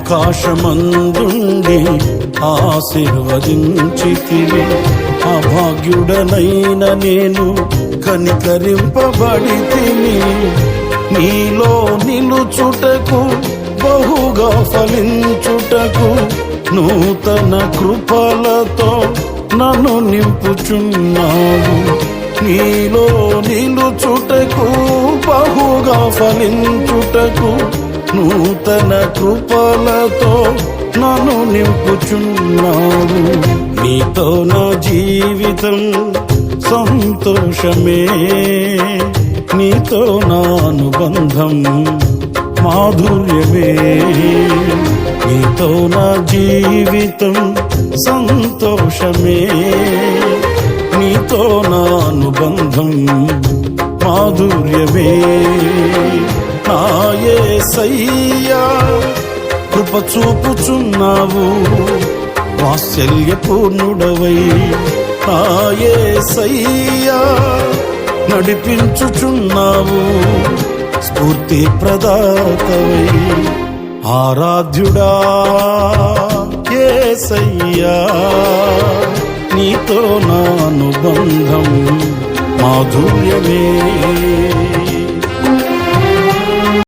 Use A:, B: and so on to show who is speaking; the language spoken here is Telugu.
A: ఆకాశమందుండి ఆశీర్వదించితివి. అభాగ్యుడనైన నేను కనికరింపబడితిని. నీలో నిలుచుటకు బహుగా ఫలించుటకు నూతన కృపలతో నన్ను నింపుచున్నావు. నీలో నిలుచుటకు బహుగా ఫలించుటకు నూతన కృపలతో నన్ను నింపుచున్నావు. నీతో నా జీవితం సంతోషమే, నీతో నా అనుబంధం మాధుర్యమే. నీతో నా జీవితం సంతోషమే, నీతో నా అనుబంధం మాధుర్యమే. నా యేసయ్యా కృప చూపుచున్నావు, వాత్సల్యపూర్ణుడవై. నా యేసయ్యా నడిపించుచున్నావు, స్ఫూర్తి ప్రదాతవై. ఆరాధ్యుడా యేసయ్యా, నీతో నా అనుబంధం మాధుర్యమే.